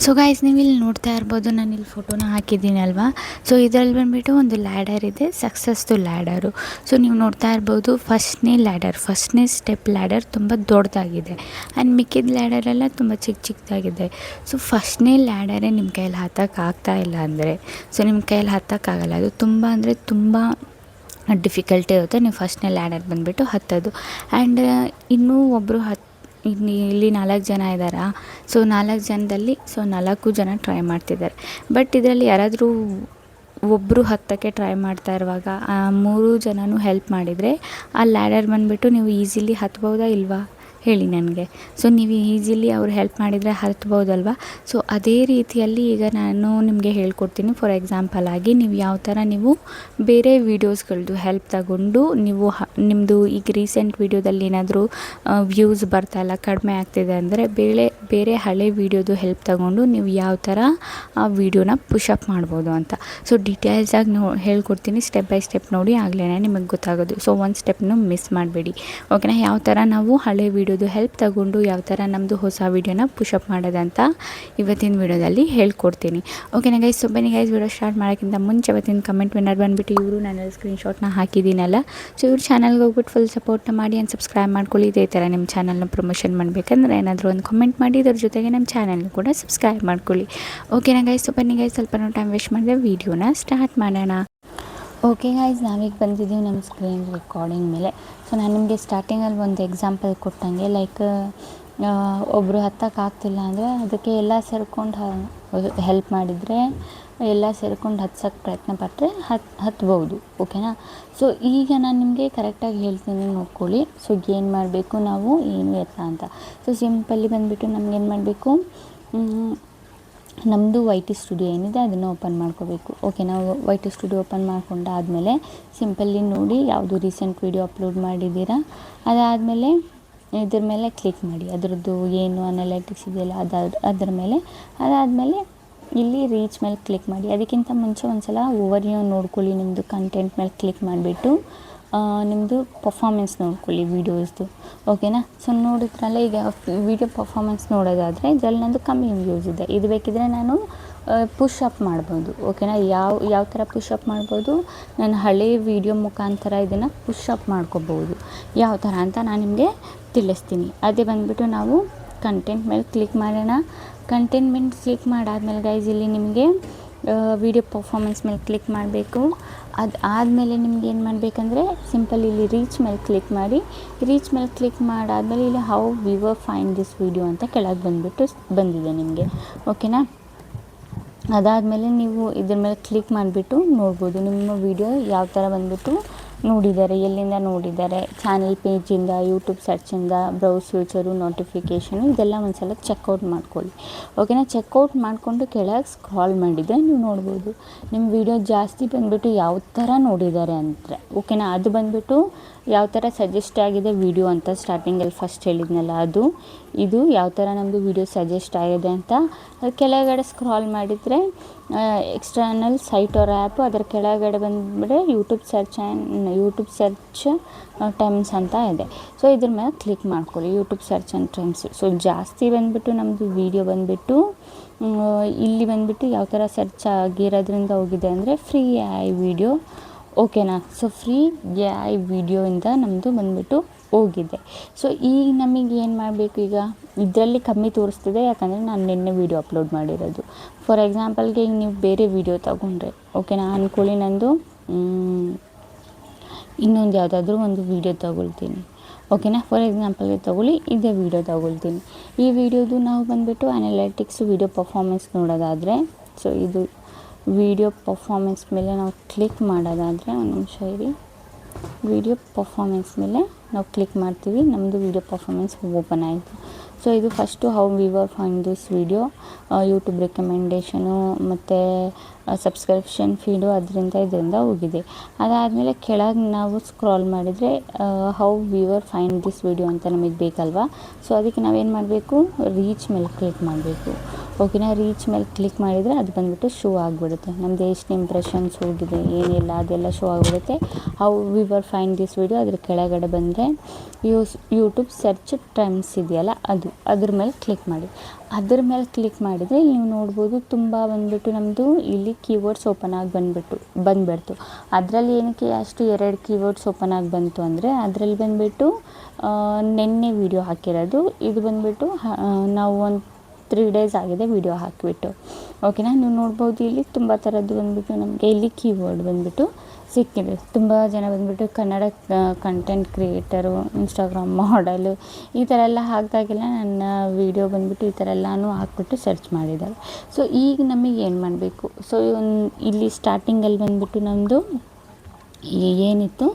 So guys, ನೀವು ಇಲ್ಲಿ ನೋಡ್ತಾ ಇರ್ಬೋದು, ನಾನು ಇಲ್ಲಿ ಫೋಟೋನ ಹಾಕಿದ್ದೀನಿ ಅಲ್ವಾ. ಸೊ ಇದರಲ್ಲಿ ಬಂದುಬಿಟ್ಟು ಒಂದು ಲ್ಯಾಡರ್ ಇದೆ, ಸಕ್ಸಸ್ದು ಲ್ಯಾಡರು. ಸೊ ನೀವು ನೋಡ್ತಾ ಇರ್ಬೋದು, ಫಸ್ಟ್ನೇ ಸ್ಟೆಪ್ ಲ್ಯಾಡರ್ ತುಂಬ ದೊಡ್ಡದಾಗಿದೆ ಆ್ಯಂಡ್ ಮಿಕ್ಕಿದ ಲ್ಯಾಡರೆಲ್ಲ ತುಂಬ ಚಿಕ್ಕದಾಗಿದೆ. ಸೊ ಫಸ್ಟ್ನೇ ಲ್ಯಾಡರೇ ನಿಮ್ಮ ಕೈಯಲ್ಲಿ ಹತ್ತೋಕ್ಕಾಗ್ತಾ ಇಲ್ಲ ಅಂದರೆ, ಸೊ ನಿಮ್ಮ ಕೈಯಲ್ಲಿ ಹತ್ತೋಕ್ಕಾಗಲ್ಲ. ಅದು ತುಂಬ ಅಂದರೆ ತುಂಬ ಡಿಫಿಕಲ್ಟಿ ಇರುತ್ತೆ ನೀವು ಫಸ್ಟ್ನೇ ಲ್ಯಾಡರ್ ಬಂದುಬಿಟ್ಟು ಹತ್ತೋದು. ಆ್ಯಂಡ್ ಇನ್ನೂ ಒಬ್ಬರು ಇಲ್ಲಿ 4 ಜನ ಇದ್ದಾರಾ. ಸೊ 4 ಜನದಲ್ಲಿ 4 ಜನ ಟ್ರೈ ಮಾಡ್ತಿದ್ದಾರೆ. ಬಟ್ ಇದರಲ್ಲಿ ಯಾರಾದರೂ ಒಬ್ಬರು ಹತ್ತೋಕ್ಕೆ ಟ್ರೈ ಮಾಡ್ತಾ ಇರುವಾಗ ಆ 3 ಜನನೂ ಹೆಲ್ಪ್ ಮಾಡಿದರೆ ಆ ಲ್ಯಾಡರ್ ಬಂದುಬಿಟ್ಟು ನೀವು ಈಸಿಲಿ ಹತ್ಬೋದಾ ಇಲ್ವಾ ಹೇಳಿ ನನಗೆ. ಸೊ ನೀವು ಈಸಿಲಿ ಅವ್ರು ಹೆಲ್ಪ್ ಮಾಡಿದರೆ ಹತ್ಬೋದಲ್ವಾ. ಸೊ ಅದೇ ರೀತಿಯಲ್ಲಿ ಈಗ ನಾನು ನಿಮಗೆ ಹೇಳ್ಕೊಡ್ತೀನಿ. ಫಾರ್ ಎಕ್ಸಾಂಪಲ್ ಆಗಿ ನೀವು ಯಾವ ಥರ ನೀವು ಬೇರೆ ವೀಡಿಯೋಸ್ಗಳದ್ದು ಹೆಲ್ಪ್ ತಗೊಂಡು ನೀವು ನಿಮ್ಮದು ಈಗ ರೀಸೆಂಟ್ ವೀಡಿಯೋದಲ್ಲಿ ಏನಾದರೂ ವ್ಯೂಸ್ ಬರ್ತಾಯಿಲ್ಲ, ಕಡಿಮೆ ಆಗ್ತಿದೆ ಅಂದರೆ ಬೇರೆ ಹಳೆ ವೀಡಿಯೋದು ಹೆಲ್ಪ್ ತಗೊಂಡು ನೀವು ಯಾವ ಥರ ಆ ವೀಡಿಯೋನ ಪುಷಪ್ ಮಾಡ್ಬೋದು ಅಂತ. ಸೊ ಡೀಟೇಲ್ಸಾಗಿ ಹೇಳ್ಕೊಡ್ತೀನಿ, ಸ್ಟೆಪ್ ಬೈ ಸ್ಟೆಪ್ ನೋಡಿ ಆಗಲೇ ನಿಮಗೆ ಗೊತ್ತಾಗೋದು. ಸೊ ಒಂದು ಸ್ಟೆಪ್ನು ಮಿಸ್ ಮಾಡಬೇಡಿ, ಓಕೆನಾ. ಯಾವ ಥರ ನಾವು ಹಳೆ ವೀಡಿಯೋದು ಹೆಲ್ಪ್ ತಗೊಂಡು ಯಾವ ಥರ ನಮ್ಮದು ಹೊಸ ವೀಡಿಯೋನ ಪುಷಪ್ ಮಾಡೋದಂತ ಇವತ್ತಿನ ವೀಡಿಯೋದಲ್ಲಿ ಹೇಳ್ಕೊಡ್ತೀನಿ, ಓಕೆನಾ ಗೈಸ್. ಸೊ ಬನ್ನಿ ಗೈಸ್, ವೀಡಿಯೋ ಸ್ಟಾರ್ಟ್ ಮಾಡೋಕ್ಕಿಂತ ಮುಂಚೆ ಇವತ್ತಿನ ಕಮೆಂಟ್ ವಿನ್ನರ್ ಬಂದುಬಿಟ್ಟು ಇವರು ನಾನು ಸ್ಕ್ರೀನ್ಶಾಟ್ನ ಹಾಕಿದ್ದೀನಲ್ಲ. ಸೊ ಇವ್ರ ಚಾನಲ್ಗೆ ಹೋಗ್ಬಿಟ್ಟು ಫುಲ್ ಸಪೋರ್ಟ್ನ ಮಾಡಿ ಆ್ಯಂಡ್ ಸಬ್ಸ್ಕ್ರೈಬ್ ಮಾಡ್ಕೊಳ್ಳಿ. ಇದೇ ಥರ ನಿಮ್ಮ ಚಾನಲ್ನ ಪ್ರಮೋಷನ್ ಮಾಡಬೇಕಂದ್ರೆ ಏನಾದರೂ ಒಂದು ಕಮೆಂಟ್ ಮಾಡಿ, ಇದ್ರ ಜೊತೆಗೆ ನಮ್ಮ ಚಾನಲ್ನ ಕೂಡ ಸಬ್ಸ್ಕ್ರೈಬ್ ಮಾಡ್ಕೊಳ್ಳಿ, ಓಕೆನಾ ಗೈಸ್. ಸೊ ಬನ್ನಿ ಗೈಸ್, ಸ್ವಲ್ಪ ಟೈಮ್ ವೇಸ್ಟ್ ಮಾಡಿದೆ, ವೀಡಿಯೋನ ಸ್ಟಾರ್ಟ್ ಮಾಡೋಣ. ಓಕೆ ಗೈಸ್, ನಾವೀಗ ಬಂದಿದ್ದೀವಿ ನಮ್ಮ ಸ್ಕ್ರೀನ್ ರೆಕಾರ್ಡಿಂಗ್ ಮೇಲೆ. ಸೊ ನಾನು ನಿಮಗೆ ಸ್ಟಾರ್ಟಿಂಗಲ್ಲಿ ಒಂದು ಎಕ್ಸಾಂಪಲ್ ಕೊಟ್ಟಂಗೆ, ಲೈಕ್ ಒಬ್ಬರು ಹತ್ತೋಕ್ಕಾಗ್ತಿಲ್ಲ ಅಂದರೆ ಅದಕ್ಕೆ ಎಲ್ಲ ಸೇರ್ಕೊಂಡು ಹೆಲ್ಪ್ ಮಾಡಿದರೆ, ಎಲ್ಲ ಸೇರ್ಕೊಂಡು ಹತ್ಸೋಕ್ಕೆ ಪ್ರಯತ್ನ ಪಟ್ಟರೆ ಹತ್ಬೋದು, ಓಕೆನಾ. ಸೊ ಈಗ ನಾನು ನಿಮಗೆ ಕರೆಕ್ಟಾಗಿ ಹೇಳ್ತೀನಿ, ನೋಡ್ಕೊಳ್ಳಿ. ಸೊ ಏನು ಮಾಡಬೇಕು ನಾವು, ಏನು ಎತ್ತ ಅಂತ. ಸೊ ಸಿಂಪಲ್ಲಿ ಬಂದುಬಿಟ್ಟು ನಮಗೇನು ಮಾಡಬೇಕು, ನಮ್ಮದು YT ಸ್ಟುಡಿಯೋ ಏನಿದೆ ಅದನ್ನು ಓಪನ್ ಮಾಡ್ಕೋಬೇಕು, ಓಕೆ. ನಾವು YT ಸ್ಟುಡಿಯೋ ಓಪನ್ ಮಾಡ್ಕೊಂಡಾದಮೇಲೆ ಸಿಂಪಲ್ಲಿ ನೋಡಿ ಯಾವುದು ರೀಸೆಂಟ್ ವೀಡಿಯೋ ಅಪ್ಲೋಡ್ ಮಾಡಿದ್ದೀರಾ ಅದಾದಮೇಲೆ ಇದ್ರ ಮೇಲೆ ಕ್ಲಿಕ್ ಮಾಡಿ. ಅದರದ್ದು ಏನು ಅನಾಲಿಟಿಕ್ಸ್ ಇದೆಯಲ್ಲ ಅದ್ರ ಮೇಲೆ. ಅದಾದಮೇಲೆ ಇಲ್ಲಿ ರೀಚ್ ಮೇಲೆ ಕ್ಲಿಕ್ ಮಾಡಿ. ಅದಕ್ಕಿಂತ ಮುಂಚೆ ಒಂದು ಸಲ ಓವರ್ವ್ಯೂ ನೋಡ್ಕೊಳ್ಳಿ, ನಿಮ್ಮದು ಕಂಟೆಂಟ್ ಮೇಲೆ ಕ್ಲಿಕ್ ಮಾಡಿಬಿಟ್ಟು ನಿಮ್ಮದು ಪರ್ಫಾಮೆನ್ಸ್ ನೋಡ್ಕೊಳ್ಳಿ ವೀಡಿಯೋಸ್ದು, ಓಕೆನಾ. ಸೊ ನೋಡಿದ್ರಲ್ಲ, ಈಗ ವೀಡಿಯೋ ಪರ್ಫಾಮೆನ್ಸ್ ನೋಡೋದಾದರೆ ಇದರಲ್ಲಿ ನಂದು ಕಮ್ಮಿ ವ್ಯೂಸ್ ಇದೆ. ಇದು ಬೇಕಿದ್ರೆ ನಾನು ಪುಷಪ್ ಮಾಡ್ಬೋದು, ಓಕೆನಾ. ಯಾವ ಥರ ಪುಷಪ್ ಮಾಡ್ಬೋದು, ನಾನು ಹಳೆ ವೀಡಿಯೋ ಮುಖಾಂತರ ಇದನ್ನು ಪುಷಪ್ ಮಾಡ್ಕೋಬೋದು. ಯಾವ ಥರ ಅಂತ ನಾನು ನಿಮಗೆ ತಿಳಿಸ್ತೀನಿ. ಅದೇ ಬಂದುಬಿಟ್ಟು ನಾವು ಕಂಟೆಂಟ್ ಮೇಲೆ ಕ್ಲಿಕ್ ಮಾಡೋಣ. ಕಂಟೆಂಟ್ ಮೇಲೆ ಕ್ಲಿಕ್ ಮಾಡಾದ್ಮೇಲೆ ಗೈಸ್ ಇಲ್ಲಿ ನಿಮಗೆ ವೀಡಿಯೋ ಪರ್ಫಾಮೆನ್ಸ್ ಮೇಲೆ ಕ್ಲಿಕ್ ಮಾಡಬೇಕು. ಆದಮೇಲೆ ನಿಮ್ಗೆ ಏನು ಮಾಡಬೇಕಂದ್ರೆ ಸಿಂಪಲ್ ಇಲ್ಲಿ ರೀಚ್ ಮೇಲೆ ಕ್ಲಿಕ್ ಮಾಡಿ. ರೀಚ್ ಮೇಲೆ ಕ್ಲಿಕ್ ಮಾಡಾದಮೇಲೆ ಇಲ್ಲಿ how viewer find this video ಅಂತ ಕೆಳಗೆ ಬಂದಿದೆ ನಿಮಗೆ, ಓಕೆನಾ. ಅದಾದಮೇಲೆ ನೀವು ಇದ್ರ ಮೇಲೆ ಕ್ಲಿಕ್ ಮಾಡಿಬಿಟ್ಟು ನೋಡ್ಬೋದು ನಿಮ್ಮ ವೀಡಿಯೋ ಯಾವ ಥರ ಬಂದುಬಿಟ್ಟು ನೋಡಿದ್ದಾರೆ, ಎಲ್ಲಿಂದ ನೋಡಿದ್ದಾರೆ, ಚಾನಲ್ ಪೇಜಿಂದ, ಯೂಟ್ಯೂಬ್ ಸರ್ಚಿಂದ, ಬ್ರೌಸ್ ಫ್ಯೂಚರು, ನೋಟಿಫಿಕೇಷನು, ಇದೆಲ್ಲ ಒಂದು ಸಲ ಚೆಕ್ಔಟ್ ಮಾಡ್ಕೊಳ್ಳಿ, ಓಕೆನಾ. ಚೆಕ್ಔಟ್ ಮಾಡಿಕೊಂಡು ಕೆಳಗೆ ಸ್ಕ್ರಾಲ್ ಮಾಡಿದರೆ ನೀವು ನೋಡ್ಬೋದು ನಿಮ್ಮ ವೀಡಿಯೋ ಜಾಸ್ತಿ ಬಂದುಬಿಟ್ಟು ಯಾವ ಥರ ನೋಡಿದ್ದಾರೆ ಅಂದರೆ, ಓಕೆನಾ. ಅದು ಬಂದುಬಿಟ್ಟು ಯಾವ ಥರ ಸಜೆಸ್ಟ್ ಆಗಿದೆ ವೀಡಿಯೋ ಅಂತ ಸ್ಟಾರ್ಟಿಂಗಲ್ಲಿ ಫಸ್ಟ್ ಹೇಳಿದ್ನಲ್ಲ, ಇದು ಯಾವ ಥರ ನಮ್ಮದು ವೀಡಿಯೋ ಸಜೆಸ್ಟ್ ಆಗಿದೆ ಅಂತ. ಕೆಳಗಡೆ ಸ್ಕ್ರಾಲ್ ಮಾಡಿದರೆ ಎಕ್ಸ್ಟರ್ನಲ್ ಸೈಟ್ ಆರ್ ಆ್ಯಪು, ಅದರ ಕೆಳಗಡೆ ಬಂದುಬಿಟ್ರೆ ಯೂಟ್ಯೂಬ್ ಸರ್ಚ್ ಟೈಮ್ಸ್ ಅಂತ ಇದೆ. ಸೊ ಇದ್ರ ಮೇಲೆ ಕ್ಲಿಕ್ ಮಾಡ್ಕೊಳ್ಳಿ, YouTube search and times. So ಜಾಸ್ತಿ ಬಂದುಬಿಟ್ಟು ನಮ್ಮದು ವೀಡಿಯೋ ಬಂದುಬಿಟ್ಟು ಇಲ್ಲಿ ಬಂದುಬಿಟ್ಟು ಯಾವ ಥರ ಸರ್ಚ್ ಆಗಿರೋದ್ರಿಂದ ಹೋಗಿದೆ ಅಂದರೆ ಫ್ರೀ AI ವೀಡಿಯೋ, ಓಕೆನಾ. ಸೊ ಫ್ರೀ AI ವೀಡಿಯೋಯಿಂದ ನಮ್ಮದು ಬಂದುಬಿಟ್ಟು ಹೋಗಿದೆ. ಸೊ ಈಗ ನಮಗೆ ಏನು ಮಾಡಬೇಕು, ಈಗ ಇದರಲ್ಲಿ ಕಮ್ಮಿ ತೋರಿಸ್ತಿದೆ ಯಾಕಂದರೆ ನಾನು ನಿನ್ನೆ ವೀಡಿಯೋ ಅಪ್ಲೋಡ್ ಮಾಡಿರೋದು. ಫಾರ್ ಎಕ್ಸಾಂಪಲ್ಗೆ ಈಗ ನೀವು ಬೇರೆ ವೀಡಿಯೋ ತಗೊಂಡ್ರೆ, ಓಕೆನಾ, ಅಂದ್ಕೊಳ್ಳಿ ನಂದು ಇನ್ನೊಂದು ಯಾವುದಾದ್ರೂ ಒಂದು ವೀಡಿಯೋ ತಗೊಳ್ತೀನಿ, ಓಕೆನಾ. ಫಾರ್ ಎಕ್ಸಾಂಪಲ್ಗೆ ತಗೊಳ್ಳಿ, ಇದೇ ವೀಡಿಯೋ ತಗೊಳ್ತೀನಿ. ಈ ವಿಡಿಯೋದು ನಾವು ಬಂದುಬಿಟ್ಟು ಅನಾಲಿಟಿಕ್ಸ್ ವೀಡಿಯೋ ಪರ್ಫಾಮೆನ್ಸ್ ನೋಡೋದಾದರೆ, ಸೊ ಇದು ವೀಡಿಯೋ ಪರ್ಫಾಮೆನ್ಸ್ ಮೇಲೆ ನಾವು ಕ್ಲಿಕ್ ಮಾಡೋದಾದರೆ, ಒಂದು ನಿಮಿಷ ಇರಿ, ವೀಡಿಯೋ ಪರ್ಫಾಮೆನ್ಸ್ ಮೇಲೆ ನಾವು ಕ್ಲಿಕ್ ಮಾಡ್ತೀವಿ, ನಮ್ಮದು ವೀಡಿಯೋ ಪರ್ಫಾಮೆನ್ಸ್ ಓಪನ್ ಆಯಿತು. ಸೊ ಇದು first how viewer find this video, YouTube recommendation ಮತ್ತು ಸಬ್ಸ್ಕ್ರಿಪ್ಷನ್ ಫೀಡು ಇದರಿಂದ ಹೋಗಿದೆ. ಅದಾದಮೇಲೆ ಕೆಳಗೆ ನಾವು ಸ್ಕ್ರಾಲ್ ಮಾಡಿದರೆ how viewer find this video ಅಂತ ನಮಗೆ ಬೇಕಲ್ವಾ. ಸೊ ಅದಕ್ಕೆ ನಾವೇನು ಮಾಡಬೇಕು, ರೀಚ್ ಮೇಲೆ ಕ್ಲಿಕ್ ಮಾಡಬೇಕು, ಓಕೆನಾ. ರೀಚ್ ಮೇಲೆ ಕ್ಲಿಕ್ ಮಾಡಿದರೆ ಅದು ಬಂದುಬಿಟ್ಟು ಶೋ ಆಗಿಬಿಡುತ್ತೆ, ನಮ್ಮದು ಎಷ್ಟು ಇಂಪ್ರೆಷನ್ಸ್ ಹೋಗಿದೆ ಏನಿಲ್ಲ ಅದೆಲ್ಲ ಶೋ ಆಗಿಬಿಡುತ್ತೆ. How viewer find this video ಅದ್ರ ಕೆಳಗಡೆ ಬಂದರೆ ಯೂಟ್ಯೂಬ್ ಸರ್ಚ್ ಟರ್ಮ್ಸ್ ಇದೆಯಲ್ಲ ಅದ್ರ ಮೇಲೆ ಕ್ಲಿಕ್ ಮಾಡಿ. ಅದ್ರ ಮೇಲೆ ಕ್ಲಿಕ್ ಮಾಡಿದರೆ ಇಲ್ಲಿ ನೀವು ನೋಡ್ಬೋದು ತುಂಬ ಬಂದುಬಿಟ್ಟು ನಮ್ಮದು ಇಲ್ಲಿ ಕೀವರ್ಡ್ಸ್ ಓಪನ್ ಆಗಿ ಬಂದುಬಿಡ್ತು. ಅದರಲ್ಲಿ ಏನಕ್ಕೆ ಅಷ್ಟು 2 ಕೀವರ್ಡ್ಸ್ ಓಪನ್ ಆಗಿ ಬಂತು ಅಂದರೆ ಅದರಲ್ಲಿ ಬಂದುಬಿಟ್ಟು ನಿನ್ನೆ ವೀಡಿಯೋ ಹಾಕಿರೋದು, ಇದು ಬಂದುಬಿಟ್ಟು ನಾವು ಒಂದು 3 days ಆಗಿದೆ ವೀಡಿಯೋ ಹಾಕಿಬಿಟ್ಟು. ಓಕೆನಾ. ನೀವು ನೋಡ್ಬೋದು ಇಲ್ಲಿ ತುಂಬ ಥರದ್ದು ಬಂದುಬಿಟ್ಟು ನಮಗೆ ಇಲ್ಲಿ ಕೀವರ್ಡ್ ಬಂದುಬಿಟ್ಟು ಸಿಕ್ಕಿದೆ. ತುಂಬ ಜನ ಬಂದುಬಿಟ್ಟು ಕನ್ನಡ ಕಂಟೆಂಟ್ ಕ್ರಿಯೇಟರು, ಇನ್ಸ್ಟಾಗ್ರಾಮ್ ಮಾಡೆಲು ಈ ಥರ ಎಲ್ಲ ಹಾಕಿದಾಗೆಲ್ಲ ನನ್ನ ವೀಡಿಯೋ ಬಂದುಬಿಟ್ಟು ಈ ಥರ ಎಲ್ಲನೂ ಹಾಕ್ಬಿಟ್ಟು ಸರ್ಚ್ ಮಾಡಿದ್ದಾರೆ. ಸೊ ಈಗ ನಮಗೆ ಏನು ಮಾಡಬೇಕು, ಸೊ ಇಲ್ಲಿ ಸ್ಟಾರ್ಟಿಂಗಲ್ಲಿ ಬಂದುಬಿಟ್ಟು ನಮ್ಮದು ಏನಿತ್ತು,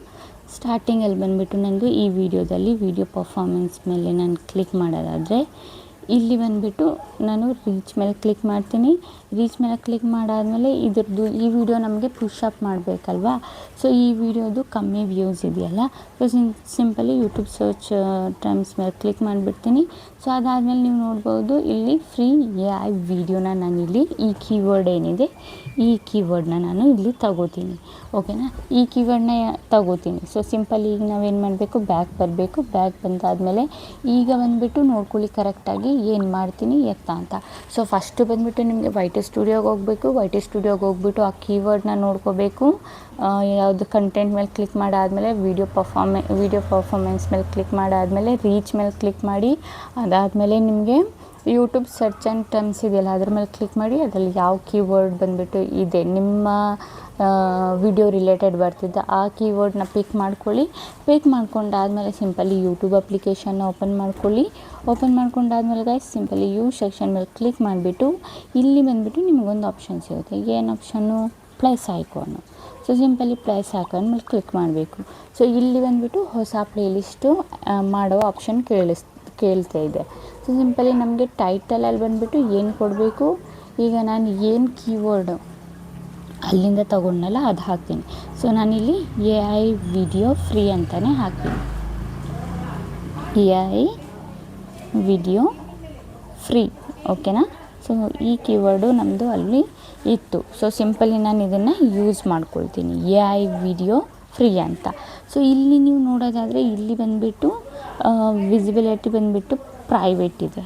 ಸ್ಟಾರ್ಟಿಂಗಲ್ಲಿ ಬಂದುಬಿಟ್ಟು ನನಗೆ ಈ ವಿಡಿಯೋದಲ್ಲಿ ವಿಡಿಯೋ ಪರ್ಫಾರ್ಮೆನ್ಸ್ ಮೇಲೆ ನಾನು ಕ್ಲಿಕ್ ಮಾಡೋದಾದರೆ ಇಲ್ಲಿ ಬಂದುಬಿಟ್ಟು ನಾನು ರೀಚ್ ಮೇಲೆ ಕ್ಲಿಕ್ ಮಾಡ್ತೀನಿ. ರೀಚ್ ಮೇಲೆ ಕ್ಲಿಕ್ ಮಾಡಾದಮೇಲೆ ಇದ್ರದ್ದು ಈ ವಿಡಿಯೋ ನಮಗೆ ಪುಷ್ ಅಪ್ ಮಾಡಬೇಕಲ್ವಾ. ಸೊ ಈ ವಿಡಿಯೋದು ಕಮ್ಮಿ ವ್ಯೂಸ್ ಇದೆಯಲ್ಲ, so simply YouTube search terms ಮೇಲೆ ಕ್ಲಿಕ್ ಮಾಡಿಬಿಡ್ತೀನಿ. ಸೊ ಅದಾದಮೇಲೆ ನೀವು ನೋಡ್ಬೋದು ಇಲ್ಲಿ ಫ್ರೀ AI ವಿಡಿಯೋನ ನಾನಿಲ್ಲಿ ಈ ಕೀವರ್ಡ್ ಏನಿದೆ ಈ ಕೀವರ್ಡ್ನ ನಾನು ಇಲ್ಲಿ ತಗೋತೀನಿ. ಓಕೆನಾ. ಈ ಕೀವರ್ಡ್ನ ತಗೋತೀನಿ. ಸೊ ಸಿಂಪಲ್ ಈಗ ನಾವೇನು ಮಾಡಬೇಕು, ಬ್ಯಾಕ್ ಬರಬೇಕು. ಬ್ಯಾಕ್ ಬಂದಾದಮೇಲೆ ಈಗ ಬಂದುಬಿಟ್ಟು ನೋಡ್ಕೊಳ್ಳಿ ಕರೆಕ್ಟಾಗಿ ಏನು ಮಾಡ್ತೀನಿ ಎತ್ತ ಅಂತ. ಸೊ ಫಸ್ಟು ಬಂದುಬಿಟ್ಟು ನಿಮಗೆ ವೈಟಿ ಸ್ಟುಡಿಯೋಗೆ ಹೋಗಬೇಕು. ವೈಟಿ ಸ್ಟುಡಿಯೋಗೆ ಹೋಗ್ಬಿಟ್ಟು ಆ ಕೀವರ್ಡ್ನ ನೋಡ್ಕೋಬೇಕು. ಯಾವುದು ಕಂಟೆಂಟ್ ಮೇಲೆ ಕ್ಲಿಕ್ ಮಾಡಾದಮೇಲೆ ವಿಡಿಯೋ ಪರ್ಫಾರ್ಮೆನ್ಸ್ ಮೇಲೆ ಕ್ಲಿಕ್ ಮಾಡಾದಮೇಲೆ ರೀಚ್ ಮೇಲೆ ಕ್ಲಿಕ್ ಮಾಡಿ. ಅದಾದಮೇಲೆ ನಿಮಗೆ ಯೂಟ್ಯೂಬ್ ಸರ್ಚ್ ಆ್ಯಂಡ್ ಟರ್ಮ್ಸ್ ಇದೆಯಲ್ಲ ಅದ್ರ ಮೇಲೆ ಕ್ಲಿಕ್ ಮಾಡಿ. ಅದರಲ್ಲಿ ಯಾವ ಕೀವರ್ಡ್ ಬಂದುಬಿಟ್ಟು ಇದೆ ನಿಮ್ಮ ವಿಡಿಯೋ ರಿಲೇಟೆಡ್ ಬರ್ತಿದ್ದ ಆ ಕೀವರ್ಡ್ನ ಪಿಕ್ ಮಾಡ್ಕೊಳ್ಳಿ. ಪಿಕ್ ಮಾಡ್ಕೊಂಡಾದಮೇಲೆ ಸಿಂಪಲಿ ಯೂಟ್ಯೂಬ್ ಅಪ್ಲಿಕೇಶನ್ನ ಓಪನ್ ಮಾಡ್ಕೊಳ್ಳಿ. ಓಪನ್ ಮಾಡ್ಕೊಂಡಾದ್ಮೇಲೆ ಗೈಸ್ ಸಿಂಪಲಿ ಸೆಕ್ಷನ್ ಮೇಲೆ ಕ್ಲಿಕ್ ಮಾಡಿಬಿಟ್ಟು ಇಲ್ಲಿ ಬಂದುಬಿಟ್ಟು ನಿಮಗೊಂದು ಆಪ್ಷನ್ ಸಿಗುತ್ತೆ. ಏನು option, plus icon. So simply plus icon ಮೇಲೆ ಕ್ಲಿಕ್ ಮಾಡಬೇಕು. ಸೊ ಇಲ್ಲಿ ಬಂದುಬಿಟ್ಟು ಹೊಸ ಪ್ಲೇಲಿಸ್ಟು ಮಾಡೋ ಆಪ್ಷನ್ ಕೇಳ್ತಾ ಇದೆ. ಸೊ ಸಿಂಪಲಿ ನಮಗೆ ಟೈಟಲಲ್ಲಿ ಬಂದುಬಿಟ್ಟು ಏನು ಕೊಡಬೇಕು, ಈಗ ನಾನು ಏನು ಕೀವರ್ಡು ಅಲ್ಲಿಂದ ತೊಗೊಂಡಲ್ಲ ಅದು ಹಾಕ್ತೀನಿ. ಸೊ ನಾನಿಲ್ಲಿ AI ವಿಡಿಯೋ ಫ್ರೀ ಅಂತಲೇ ಹಾಕ್ತೀನಿ. AI video free. ಓಕೆನಾ. ಸೊ ಈ ಕೀವರ್ಡು ನಮ್ಮದು ಅಲ್ಲಿ ಇತ್ತು. ಸೊ ಸಿಂಪಲಿ ನಾನು ಇದನ್ನು ಯೂಸ್ ಮಾಡ್ಕೊಳ್ತೀನಿ, AI ವಿಡಿಯೋ ಫ್ರೀ ಅಂತ. ಸೊ ಇಲ್ಲಿ ನೀವು ನೋಡೋದಾದರೆ ಇಲ್ಲಿ ಬಂದುಬಿಟ್ಟು ವಿಸಿಬಿಲಿಟಿ ಬಂದುಬಿಟ್ಟು ಪ್ರೈವೇಟ್ ಇದೆ.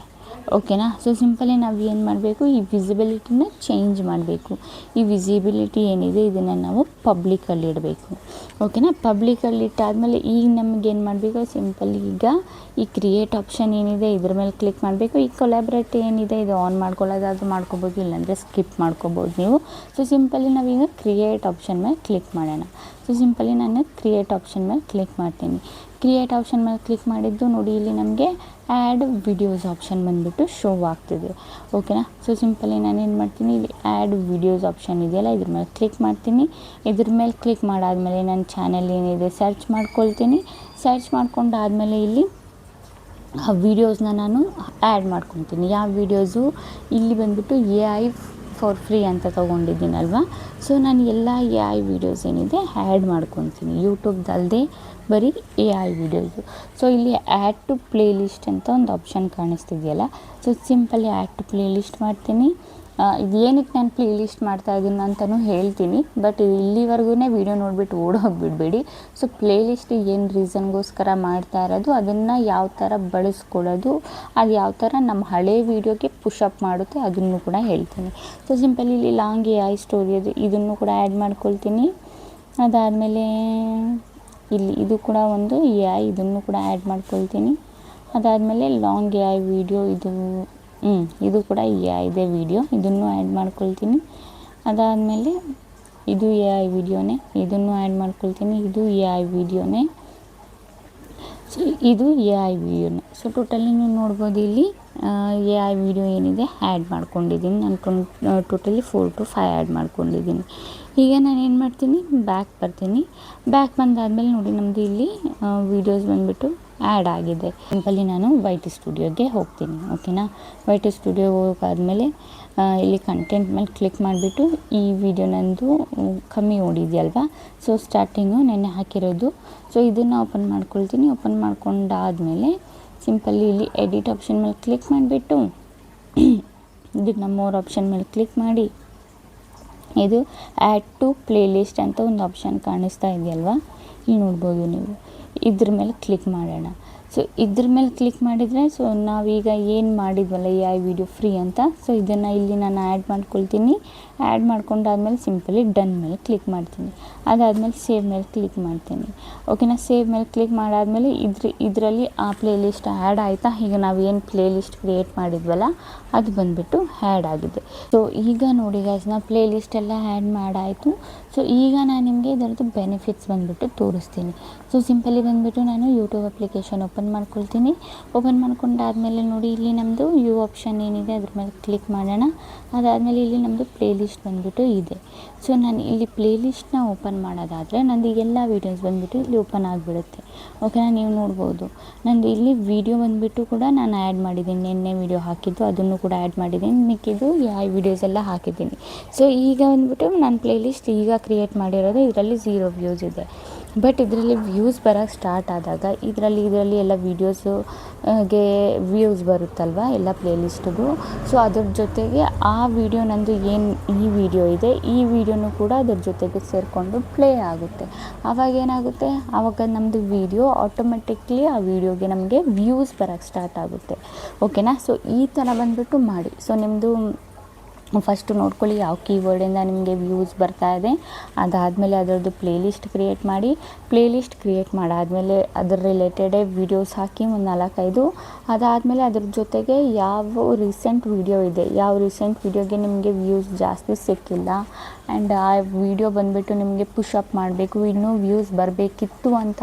ಓಕೆನಾ. ಸೊ ಸಿಂಪಲಿ ನಾವು ಏನು ಮಾಡಬೇಕು, ಈ ವಿಸಿಬಿಲಿಟಿನ ಚೇಂಜ್ ಮಾಡಬೇಕು. ಈ ವಿಸಿಬಿಲಿಟಿ ಏನಿದೆ ಇದನ್ನು ನಾವು ಪಬ್ಲಿಕಲ್ಲಿ ಇಡಬೇಕು. ಓಕೆನಾ. ಪಬ್ಲಿಕಲ್ಲಿ ಇಟ್ಟಾದಮೇಲೆ ಈಗ ನಮಗೇನು ಮಾಡಬೇಕು, ಸಿಂಪಲ್ ಈಗ ಈ ಕ್ರಿಯೇಟ್ ಆಪ್ಷನ್ ಏನಿದೆ ಇದ್ರ ಮೇಲೆ ಕ್ಲಿಕ್ ಮಾಡಬೇಕು. ಈ ಕೊಲಾಬ್ರೇಟ್ ಏನಿದೆ ಇದು ಆನ್ ಮಾಡ್ಕೊಳ್ಳೋದಾದ್ರೂ ಮಾಡ್ಕೋಬೋದು, ಇಲ್ಲಾಂದರೆ ಸ್ಕಿಪ್ ಮಾಡ್ಕೋಬೋದು ನೀವು. ಸೊ ಸಿಂಪಲಿ ನಾವೀಗ ಕ್ರಿಯೇಟ್ ಆಪ್ಷನ್ ಮೇಲೆ ಕ್ಲಿಕ್ ಮಾಡೋಣ. ಸೊ ಸಿಂಪಲಿ ನಾನು ಕ್ರಿಯೇಟ್ ಆಪ್ಷನ್ ಮೇಲೆ ಕ್ಲಿಕ್ ಮಾಡ್ತೀನಿ. ಕ್ರಿಯೇಟ್ ಆಪ್ಷನ್ ಮೇಲೆ ಕ್ಲಿಕ್ ಮಾಡಿದ್ದು ನೋಡಿ ಇಲ್ಲಿ ನಮಗೆ ಆ್ಯಡ್ ವಿಡಿಯೋಸ್ ಆಪ್ಷನ್ ಬಂದುಬಿಟ್ಟು ಶೋ ಆಗ್ತಿದೆ. ಓಕೆನಾ. ಸೊ ಸಿಂಪಲಿ ನಾನು ಏನು ಮಾಡ್ತೀನಿ, ಇಲ್ಲಿ ಆ್ಯಡ್ ವಿಡಿಯೋಸ್ ಆಪ್ಷನ್ ಇದೆಯಲ್ಲ ಇದ್ರ ಮೇಲೆ ಕ್ಲಿಕ್ ಮಾಡ್ತೀನಿ. ಇದ್ರ ಮೇಲೆ ಕ್ಲಿಕ್ ಮಾಡಾದಮೇಲೆ ನನ್ನ ಚಾನಲ್ ಏನಿದೆ ಸರ್ಚ್ ಮಾಡ್ಕೊಳ್ತೀನಿ. ಸರ್ಚ್ ಮಾಡ್ಕೊಂಡಾದಮೇಲೆ ಇಲ್ಲಿ ಆ ವೀಡಿಯೋಸ್ನ ನಾನು ಆ್ಯಡ್ ಮಾಡ್ಕೊತೀನಿ. ಯಾವ ವೀಡಿಯೋಸು ಇಲ್ಲಿ ಬಂದುಬಿಟ್ಟು AI ಫಾರ್ ಫ್ರೀ ಅಂತ ತೊಗೊಂಡಿದ್ದೀನಲ್ವ. ಸೊ ನಾನು ಎಲ್ಲ AI ವೀಡಿಯೋಸ್ ಏನಿದೆ ಆ್ಯಡ್ ಮಾಡ್ಕೊತೀನಿ, ಯೂಟ್ಯೂಬ್ದಲ್ಲದೆ ಬರೀ AI ವೀಡಿಯೋಸು. ಸೊ ಇಲ್ಲಿ ಆ್ಯಡ್ ಟು ಪ್ಲೇ ಲಿಸ್ಟ್ ಅಂತ ಒಂದು ಆಪ್ಷನ್ ಕಾಣಿಸ್ತಿದೆಯಲ್ಲ, so simply add to playlist ಮಾಡ್ತೀನಿ. ಇದು ಏನಕ್ಕೆ ನಾನು ಪ್ಲೇ ಲಿಸ್ಟ್ ಮಾಡ್ತಾಯಿದ್ದೀನಿ ಅಂತಲೂ ಹೇಳ್ತೀನಿ, ಬಟ್ ಇಲ್ಲಿವರೆಗೂ ವೀಡಿಯೋ ನೋಡಿಬಿಟ್ಟು ಓಡೋಗಿಬಿಡಬೇಡಿ. ಸೊ ಪ್ಲೇ ಲಿಸ್ಟ್ ಏನು ರೀಸನ್ಗೋಸ್ಕರ ಮಾಡ್ತಾ ಇರೋದು, ಅದನ್ನು ಯಾವ ಥರ ಬಳಸ್ಕೊಳ್ಳೋದು, ಅದು ಯಾವ ಥರ ನಮ್ಮ ಹಳೆ ವೀಡಿಯೋಗೆ ಪುಷಪ್ ಮಾಡುತ್ತೆ ಅದನ್ನು ಕೂಡ ಹೇಳ್ತೀನಿ. ಸೊ ಸಿಂಪಲಿ ಇಲ್ಲಿ ಲಾಂಗ್ AI ಸ್ಟೋರಿ ಅದು ಇದನ್ನು ಕೂಡ ಆ್ಯಡ್ ಮಾಡ್ಕೊಳ್ತೀನಿ. ಅದಾದಮೇಲೆ ಇಲ್ಲಿ ಇದು ಕೂಡ ಒಂದು AI ಇದನ್ನು ಕೂಡ ಆ್ಯಡ್ ಮಾಡ್ಕೊಳ್ತೀನಿ. ಅದಾದಮೇಲೆ ಲಾಂಗ್ AI ವಿಡಿಯೋ ಇದು ಕೂಡ AI ಇದೆ ವಿಡಿಯೋ, ಇದನ್ನು ಆ್ಯಡ್ ಮಾಡ್ಕೊಳ್ತೀನಿ. ಅದಾದಮೇಲೆ ಇದು AI ವಿಡಿಯೋನೇ, ಇದನ್ನು ಆ್ಯಡ್ ಮಾಡ್ಕೊಳ್ತೀನಿ. ಇದು AI ವಿಡಿಯೋನೇ. ಸೊ ಇದು AI ವಿಡಿಯೋನೇ. ಸೊ ಟೋಟಲಿ ನೀವು ನೋಡ್ಬೋದು ಇಲ್ಲಿ AI ವಿಡಿಯೋ ಏನಿದೆ ಆ್ಯಡ್ ಮಾಡ್ಕೊಂಡಿದ್ದೀನಿ. ನಾನು ಟೋಟಲಿ 4 to 5 ಆ್ಯಡ್ ಮಾಡ್ಕೊಂಡಿದ್ದೀನಿ. ಈಗ ನಾನು ಏನು ಮಾಡ್ತೀನಿ, ಬ್ಯಾಕ್ ಬರ್ತೀನಿ. ಬ್ಯಾಕ್ ಬಂದಾದಮೇಲೆ ನೋಡಿ ನಮ್ಮದು ಇಲ್ಲಿ ವೀಡಿಯೋಸ್ ಬಂದುಬಿಟ್ಟು ಆ್ಯಡ್ ಆಗಿದೆ. ಸಿಂಪಲಿ ನಾನು ವೈಟಿ ಸ್ಟುಡಿಯೋಗೆ ಹೋಗ್ತೀನಿ. ಓಕೆನಾ. ವೈಟಿ ಸ್ಟುಡಿಯೋಗೆ ಹೋಗಾದ್ಮೇಲೆ ಇಲ್ಲಿ ಕಂಟೆಂಟ್ ಮೇಲೆ ಕ್ಲಿಕ್ ಮಾಡಿಬಿಟ್ಟು ಈ ವಿಡಿಯೋ ನಂದು ಕಮ್ಮಿ ಓಡಿದೆಯಲ್ವಾ, ಸೊ ಸ್ಟಾರ್ಟಿಂಗು ನೆನ್ನೆ ಹಾಕಿರೋದು. ಸೊ ಇದನ್ನು ಓಪನ್ ಮಾಡ್ಕೊಳ್ತೀನಿ. ಓಪನ್ ಮಾಡ್ಕೊಂಡಾದಮೇಲೆ ಸಿಂಪಲ್ಲಿ ಇಲ್ಲಿ ಎಡಿಟ್ ಆಪ್ಷನ್ ಮೇಲೆ ಕ್ಲಿಕ್ ಮಾಡಿಬಿಟ್ಟು ಇದನ್ನು ಮೋರ್ ಆಪ್ಷನ್ ಮೇಲೆ ಕ್ಲಿಕ್ ಮಾಡಿ ಇದು ಆ್ಯಡ್ ಟು ಪ್ಲೇಲಿಸ್ಟ್ ಅಂತ ಒಂದು ಆಪ್ಷನ್ ಕಾಣಿಸ್ತಾ ಇದೆಯಲ್ವಾ, ಇಲ್ಲಿ ನೋಡ್ಬೋದು ನೀವು. ಇದ್ರ ಮೇಲೆ ಕ್ಲಿಕ್ ಮಾಡೋಣ. ಸೊ ಇದ್ರ ಮೇಲೆ ಕ್ಲಿಕ್ ಮಾಡಿದರೆ ಸೊ ನಾವೀಗ ಏನು ಮಾಡಿದ್ವಲ್ಲ AI ವಿಡಿಯೋ ಫ್ರೀ ಅಂತ, ಸೊ ಇದನ್ನು ಇಲ್ಲಿ ನಾನು ಆ್ಯಡ್ ಮಾಡ್ಕೊಳ್ತೀನಿ. ಆ್ಯಡ್ ಮಾಡ್ಕೊಂಡಾದ್ಮೇಲೆ ಸಿಂಪಲಿ ಡನ್ ಮೇಲೆ ಕ್ಲಿಕ್ ಮಾಡ್ತೀನಿ. ಅದಾದಮೇಲೆ ಸೇವ್ ಮೇಲೆ ಕ್ಲಿಕ್ ಮಾಡ್ತೀನಿ. ಓಕೆನಾ, ಸೇವ್ ಮೇಲೆ ಕ್ಲಿಕ್ ಮಾಡಾದಮೇಲೆ ಇದರಲ್ಲಿ ಆ ಪ್ಲೇಲಿಸ್ಟ್ ಆ್ಯಡ್ ಆಯಿತಾ. ಈಗ ನಾವು ಏನು ಪ್ಲೇಲಿಸ್ಟ್ ಕ್ರಿಯೇಟ್ ಮಾಡಿದ್ವಲ್ಲ ಅದು ಬಂದುಬಿಟ್ಟು ಆ್ಯಡ್ ಆಗಿದೆ. ಸೊ ಈಗ ನೋಡಿ ಗೈಸ್, ನಾವು ಪ್ಲೇಲಿಸ್ಟ್ ಎಲ್ಲ ಆ್ಯಡ್ ಮಾಡಾಯಿತು. ಸೊ ಈಗ ನಾನು ನಿಮಗೆ ಇದರದ್ದು ಬೆನಿಫಿಟ್ಸ್ ಬಂದುಬಿಟ್ಟು ತೋರಿಸ್ತೀನಿ. ಸೊ ಸಿಂಪಲಿ ಬಂದುಬಿಟ್ಟು ನಾನು ಯೂಟ್ಯೂಬ್ ಅಪ್ಲಿಕೇಶನ್ ಓಪನ್ ಮಾಡ್ಕೊಳ್ತೀನಿ. ಓಪನ್ ಮಾಡ್ಕೊಂಡಾದ್ಮೇಲೆ ನೋಡಿ ಇಲ್ಲಿ ನಮ್ಮದು ಯು ಆಪ್ಷನ್ ಏನಿದೆ ಅದ್ರ ಮೇಲೆ ಕ್ಲಿಕ್ ಮಾಡೋಣ. ಅದಾದಮೇಲೆ ಇಲ್ಲಿ ನಮ್ಮದು ಪ್ಲೇಲಿಸ್ಟ್ ಬಂದುಬಿಟ್ಟು ಇದೆ. ಸೊ ನಾನು ಇಲ್ಲಿ ಪ್ಲೇಲಿಸ್ಟ್ನ ಓಪನ್ ಮಾಡೋದಾದರೆ ನಂದು ಎಲ್ಲ ವೀಡಿಯೋಸ್ ಬಂದುಬಿಟ್ಟು ಇಲ್ಲಿ ಓಪನ್ ಆಗಿಬಿಡುತ್ತೆ. ಓಕೆನಾ, ನೀವು ನೋಡ್ಬೋದು ನಂದು ಇಲ್ಲಿ ವೀಡಿಯೋ ಬಂದುಬಿಟ್ಟು ಕೂಡ ನಾನು ಆ್ಯಡ್ ಮಾಡಿದ್ದೀನಿ. ನಿನ್ನೆ ವೀಡಿಯೋ ಹಾಕಿದ್ದು ಅದನ್ನು ಕೂಡ ಆ್ಯಡ್ ಮಾಡಿದ್ದೀನಿ. ಮಿಕ್ಕಿದ್ದು ಯಾವ ವೀಡಿಯೋಸ್ ಎಲ್ಲ ಹಾಕಿದ್ದೀನಿ. ಸೊ ಈಗ ಬಂದುಬಿಟ್ಟು ನಾನು ಪ್ಲೇಲಿಸ್ಟ್ ಈಗ ಕ್ರಿಯೇಟ್ ಮಾಡಿರೋದು ಇದರಲ್ಲಿ 0 ವ್ಯೂಸ್ ಇದೆ. ಬಟ್ ಇದರಲ್ಲಿ ವ್ಯೂಸ್ ಬರೋಕ್ಕೆ ಸ್ಟಾರ್ಟ್ ಆದಾಗ ಇದರಲ್ಲಿ ಎಲ್ಲ ವೀಡಿಯೋಸ್ಗೆ ವ್ಯೂಸ್ ಬರುತ್ತಲ್ವ ಎಲ್ಲ ಪ್ಲೇಲಿಸ್ಟಿಗೂ. ಸೊ ಅದ್ರ ಜೊತೆಗೆ ಆ ವಿಡಿಯೋ ನಂದು ಏನು ಈ ವಿಡಿಯೋ ಇದೆ ಈ ವಿಡಿಯೋನೂ ಕೂಡ ಅದ್ರ ಜೊತೆಗೆ ಸೇರಿಕೊಂಡು ಪ್ಲೇ ಆಗುತ್ತೆ. ಆವಾಗ ಏನಾಗುತ್ತೆ, ಆವಾಗ ನಮ್ಮದು ವಿಡಿಯೋ ಆಟೋಮೆಟಿಕ್ಲಿ ಆ ವಿಡಿಯೋಗೆ ನಮಗೆ ವ್ಯೂಸ್ ಬರೋಕ್ಕೆ ಸ್ಟಾರ್ಟ್ ಆಗುತ್ತೆ. ಓಕೆನಾ, ಸೊ ಈ ಥರ ಬಂದುಬಿಟ್ಟು ಮಾಡಿ. ಸೊ ನಿಮ್ಮದು ಫಸ್ಟು ನೋಡ್ಕೊಳ್ಳಿ ಯಾವ ಕೀವರ್ಡಿಂದ ನಿಮಗೆ ವ್ಯೂಸ್ ಬರ್ತಾ ಇದೆ. ಅದಾದಮೇಲೆ ಅದರದ್ದು ಪ್ಲೇಲಿಸ್ಟ್ ಕ್ರಿಯೇಟ್ ಮಾಡಿ. ಪ್ಲೇಲಿಸ್ಟ್ ಕ್ರಿಯೇಟ್ ಮಾಡಾದಮೇಲೆ ಅದ್ರ ರಿಲೇಟೆಡೇ ವೀಡಿಯೋಸ್ ಹಾಕಿ ಒಂದು 4-5. ಅದಾದಮೇಲೆ ಅದ್ರ ಜೊತೆಗೆ ಯಾವ ರೀಸೆಂಟ್ ವೀಡಿಯೋ ಇದೆ, ಯಾವ ರೀಸೆಂಟ್ ವೀಡಿಯೋಗೆ ನಿಮಗೆ ವ್ಯೂಸ್ ಜಾಸ್ತಿ ಸಿಕ್ಕಿಲ್ಲ ಆ್ಯಂಡ್ ಆ ವಿಡಿಯೋ ಬಂದುಬಿಟ್ಟು ನಿಮಗೆ ಪುಷಪ್ ಮಾಡಬೇಕು, ಇನ್ನೂ ವ್ಯೂಸ್ ಬರಬೇಕಿತ್ತು ಅಂತ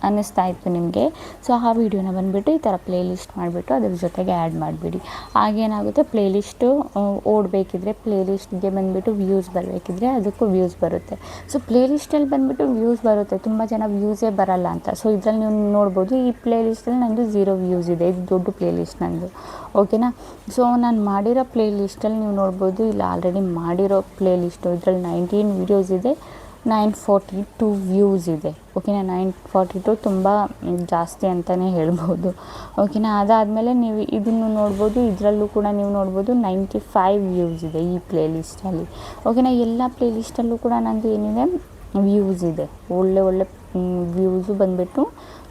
ಅನ್ನಿಸ್ತಾ ಇತ್ತು ನಿಮಗೆ. ಸೊ ಆ ವಿಡಿಯೋನ ಬಂದುಬಿಟ್ಟು ಈ ಥರ ಪ್ಲೇಲಿಸ್ಟ್ ಮಾಡಿಬಿಟ್ಟು ಅದ್ರ ಜೊತೆಗೆ ಆ್ಯಡ್ ಮಾಡಿಬಿಡಿ. ಆಗೇನಾಗುತ್ತೆ, ಪ್ಲೇಲಿಸ್ಟು ಓಡಬೇಕಿದ್ರೆ ಪ್ಲೇಲಿಸ್ಟ್ಗೆ ಬಂದುಬಿಟ್ಟು ವ್ಯೂಸ್ ಬರಬೇಕಿದ್ರೆ ಅದಕ್ಕೂ ವ್ಯೂಸ್ ಬರುತ್ತೆ. ಸೊ ಪ್ಲೇಲಿಸ್ಟಲ್ಲಿ ಬಂದುಬಿಟ್ಟು ವ್ಯೂಸ್ ಬರುತ್ತೆ, ತುಂಬ ಜನ ವ್ಯೂಸೇ ಬರಲ್ಲ ಅಂತ. ಸೊ ಇದರಲ್ಲಿ ನೀವು ನೋಡ್ಬೋದು ಈ ಪ್ಲೇಲಿಸ್ಟಲ್ಲಿ ನಂದು 0 ವ್ಯೂಸ್ ಇದೆ. ಇದು ದೊಡ್ಡ ಪ್ಲೇಲಿಸ್ಟ್ ನಂದು. ಓಕೆನಾ, ಸೊ ನಾನು ಮಾಡಿರೋ ಪ್ಲೇಲಿಸ್ಟಲ್ಲಿ ನೀವು ನೋಡ್ಬೋದು ಇಲ್ಲಿ ಆಲ್ರೆಡಿ ಮಾಡಿರೋ ಪ್ಲೇಲಿಸ್ಟು ಇದರಲ್ಲಿ 19 ವೀಡಿಯೋಸ್ ಇದೆ, 942 ವ್ಯೂಸ್ ಇದೆ. ಓಕೆನಾ, 942 ತುಂಬ ಜಾಸ್ತಿ ಅಂತಲೇ ಹೇಳ್ಬೋದು. ಓಕೆನಾ, ಅದಾದಮೇಲೆ ನೀವು ಇದನ್ನು ನೋಡ್ಬೋದು. ಇದರಲ್ಲೂ ಕೂಡ ನೀವು ನೋಡ್ಬೋದು 95 ವ್ಯೂಸ್ ಇದೆ ಈ ಪ್ಲೇಲಿಸ್ಟಲ್ಲಿ. ಓಕೆನಾ, ಎಲ್ಲ ಪ್ಲೇಲಿಸ್ಟಲ್ಲೂ ಕೂಡ ನಂದು ಏನಿದೆ ವ್ಯೂಸ್ ಇದೆ. ಒಳ್ಳೆ ವ್ಯೂಸು ಬಂದುಬಿಟ್ಟು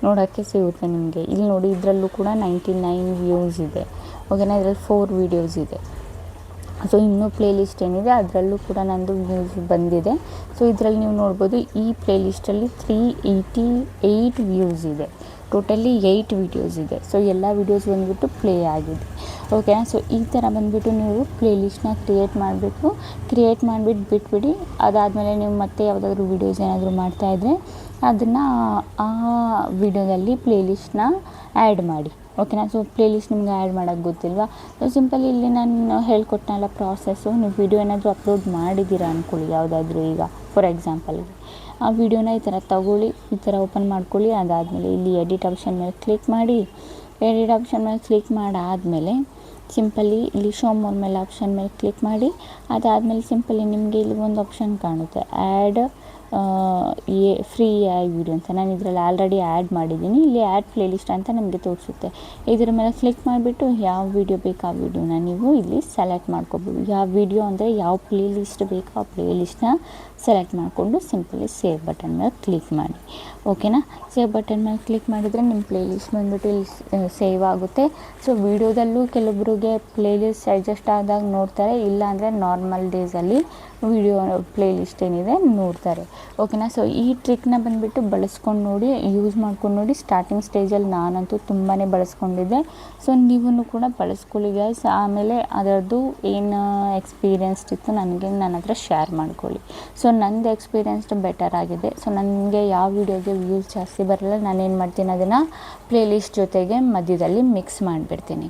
ನೋಡೋಕ್ಕೆ ಸಿಗುತ್ತೆ ನಿಮಗೆ. ಇಲ್ಲಿ ನೋಡಿ ಇದರಲ್ಲೂ ಕೂಡ 99 ವ್ಯೂಸ್ ಇದೆ. ಓಕೆನಾ, ಇದರಲ್ಲಿ 4 ವೀಡಿಯೋಸ್ ಇದೆ. ಸೊ ಇನ್ನೂ ಪ್ಲೇಲಿಸ್ಟ್ ಏನಿದೆ ಅದರಲ್ಲೂ ಕೂಡ ನಂದು ವ್ಯೂಸ್ ಬಂದಿದೆ. ಸೊ ಇದರಲ್ಲಿ ನೀವು ನೋಡ್ಬೋದು ಈ ಪ್ಲೇಲಿಸ್ಟಲ್ಲಿ 388 ವ್ಯೂಸ್ ಇದೆ. ಟೋಟಲಿ 8 ವೀಡಿಯೋಸ್ ಇದೆ. ಸೊ ಎಲ್ಲ ವೀಡಿಯೋಸ್ ಬಂದುಬಿಟ್ಟು ಪ್ಲೇ ಆಗಿದೆ. ಓಕೆನಾ, ಸೊ ಈ ಥರ ಬಂದುಬಿಟ್ಟು ನೀವು ಪ್ಲೇಲಿಸ್ಟ್ನ ಕ್ರಿಯೇಟ್ ಮಾಡಿಬಿಟ್ಟು ಬಿಟ್ಬಿಡಿ. ಅದಾದಮೇಲೆ ನೀವು ಮತ್ತೆ ಯಾವುದಾದ್ರೂ ವೀಡಿಯೋಸ್ ಏನಾದರೂ ಮಾಡ್ತಾಯಿದ್ರೆ ಅದನ್ನು ಆ ವಿಡಿಯೋದಲ್ಲಿ ಪ್ಲೇಲಿಸ್ಟ್ನ ಆ್ಯಡ್ ಮಾಡಿ. ಓಕೆನಾ, ಸೊ ಪ್ಲೇಲಿಸ್ಟ್ ನಿಮ್ಗೆ ಆ್ಯಡ್ ಮಾಡೋಕ್ಕೆ ಗೊತ್ತಿಲ್ವಾ, ಸೊ ಸಿಂಪಲ್ ಇಲ್ಲಿ ನಾನು ಹೇಳ್ಕೊಟ್ಟನಲ್ಲ ಪ್ರಾಸೆಸ್ಸು. ನೀವು ವಿಡಿಯೋ ಏನಾದರೂ ಅಪ್ಲೋಡ್ ಮಾಡಿದ್ದೀರಾ ಅಂದ್ಕೊಳ್ಳಿ ಯಾವುದಾದ್ರೂ, ಈಗ ಫಾರ್ ಎಕ್ಸಾಂಪಲ್ಗೆ ಆ ವಿಡಿಯೋನ ಈ ಥರ ತಗೊಳ್ಳಿ, ಈ ಥರ ಓಪನ್ ಮಾಡ್ಕೊಳ್ಳಿ. ಅದಾದಮೇಲೆ ಇಲ್ಲಿ ಎಡಿಟ್ ಆಪ್ಷನ್ ಮೇಲೆ ಕ್ಲಿಕ್ ಮಾಡಿ. ಎಡಿಟ್ ಆಪ್ಷನ್ ಮೇಲೆ ಕ್ಲಿಕ್ ಮಾಡಾದಮೇಲೆ ಸಿಂಪಲಿ ಇಲ್ಲಿ ಶೋ ಮೋರ್ ಮೇಲೆ ಆಪ್ಷನ್ ಮೇಲೆ ಕ್ಲಿಕ್ ಮಾಡಿ. ಅದಾದಮೇಲೆ ಸಿಂಪಲಿ ನಿಮಗೆ ಇಲ್ಲಿ ಒಂದು ಆಪ್ಷನ್ ಕಾಣುತ್ತೆ ಆ್ಯಡ್ ಫ್ರೀ AI ವಿಡಿಯೋ ಅಂತ. ನಾನು ಇದರಲ್ಲಿ ಆಲ್ರೆಡಿ ಆ್ಯಡ್ ಮಾಡಿದ್ದೀನಿ. ಇಲ್ಲಿ ಆ್ಯಡ್ ಪ್ಲೇಲಿಸ್ಟ್ ಅಂತ ನಮಗೆ ತೋರಿಸುತ್ತೆ. ಇದರ ಮೇಲೆ ಕ್ಲಿಕ್ ಮಾಡಿಬಿಟ್ಟು ಯಾವ ವಿಡಿಯೋ ಬೇಕು ಆ ವಿಡಿಯೋನ ನೀವು ಇಲ್ಲಿ ಸೆಲೆಕ್ಟ್ ಮಾಡ್ಕೋಬೋದು. ಯಾವ ವಿಡಿಯೋ ಅಂದರೆ ಯಾವ ಪ್ಲೇಲಿಸ್ಟ್ ಬೇಕೋ ಆ ಪ್ಲೇಲಿಸ್ಟ್ನ ಸೆಲೆಕ್ಟ್ ಮಾಡಿಕೊಂಡು ಸಿಂಪಲಿ ಸೇವ್ ಬಟನ್ ಮೇಲೆ ಕ್ಲಿಕ್ ಮಾಡಿ. ಓಕೆನಾ, ಸೇವ್ ಬಟನ್ ಮೇಲೆ ಕ್ಲಿಕ್ ಮಾಡಿದರೆ ನಿಮ್ಮ ಪ್ಲೇಲಿಸ್ಟ್ ಬಂದುಬಿಟ್ಟು ಇಲ್ಲಿ ಸೇವ್ ಆಗುತ್ತೆ. ಸೊ ವಿಡಿಯೋದಲ್ಲೂ ಕೆಲವೊಬ್ಬರಿಗೆ ಪ್ಲೇಲಿಸ್ಟ್ ಅಡ್ಜಸ್ಟ್ ಆದಾಗ ನೋಡ್ತಾರೆ, ಇಲ್ಲಾಂದರೆ ನಾರ್ಮಲ್ ಡೇಸಲ್ಲಿ ವಿಡಿಯೋ ಪ್ಲೇಲಿಸ್ಟ್ ಏನಿದೆ ನೋಡ್ತಾರೆ. ಓಕೆನಾ, ಸೊ ಈ ಟ್ರಿಕ್ನ ಬಂದುಬಿಟ್ಟು ಬಳಸ್ಕೊಂಡು ನೋಡಿ, ಯೂಸ್ ಮಾಡ್ಕೊಂಡು ನೋಡಿ. ಸ್ಟಾರ್ಟಿಂಗ್ ಸ್ಟೇಜಲ್ಲಿ ನಾನಂತೂ ತುಂಬಾ ಬಳಸ್ಕೊಂಡಿದ್ದೆ. ಸೊ ನೀವು ಕೂಡ ಬಳಸ್ಕೊಳ್ಳಿ ಗೈಸ್. ಆಮೇಲೆ ಅದರದ್ದು ಏನು ಎಕ್ಸ್ಪೀರಿಯನ್ಸ್ ಇತ್ತು ನನ್ನ ಹತ್ರ ಶೇರ್ ಮಾಡ್ಕೊಳ್ಳಿ. ಸೊ ನಂದು ಎಕ್ಸ್ಪೀರಿಯನ್ಸ್ ಬೆಟರ್ ಆಗಿದೆ. ಸೊ ನನಗೆ ಯಾವ ವಿಡಿಯೋಗೆ ವ್ಯೂಸ್ ಜಾಸ್ತಿ ಬರಲ್ಲ, ನಾನೇನು ಮಾಡ್ತೀನಿ ಅದನ್ನು ಪ್ಲೇಲಿಸ್ಟ್ ಜೊತೆಗೆ ಮಧ್ಯದಲ್ಲಿ ಮಿಕ್ಸ್ ಮಾಡಿಬಿಡ್ತೀನಿ.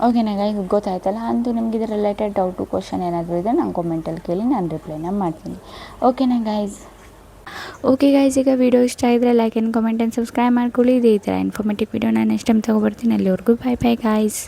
ಓಕೆನಾ ಗೈಸ್, ಗೊತ್ತಾಯ್ತಲ್ಲ. ಅಂತೂ ನಿಮ್ಗೆ ಇದರ ರಿಲೇಟೆಡ್ ಡೌಟು ಕ್ವಶನ್ ಏನಾದರೂ ಇದೆ ನಂಗೆ ಕಾಮೆಂಟಲ್ಲಿ ಕೇಳಿ, ನಾನು ರಿಪ್ಲೈನ ಮಾಡ್ತೀನಿ. ಓಕೆನಾ ಗೈಸ್? ಓಕೆ ಗೈಸ್, ಈಗ ವಿಡಿಯೋ ಇಷ್ಟ ಆಗಿದ್ರೆ like and comment and subscribe ಮಾಡ್ಕೊಳ್ಳಿ. ಇದೇ ಈ ಥರ ಇನ್ಫಾರ್ಮೇಟಿವ್ ವಿಡಿಯೋ ನಾನು ನೆಕ್ಸ್ಟ್ ಟೈಮ್ ತೊಗೊಬರ್ತೀನಿ. ಅಲ್ಲಿವರೆಗೂ ಬೈ ಬೈ ಗೈಸ್.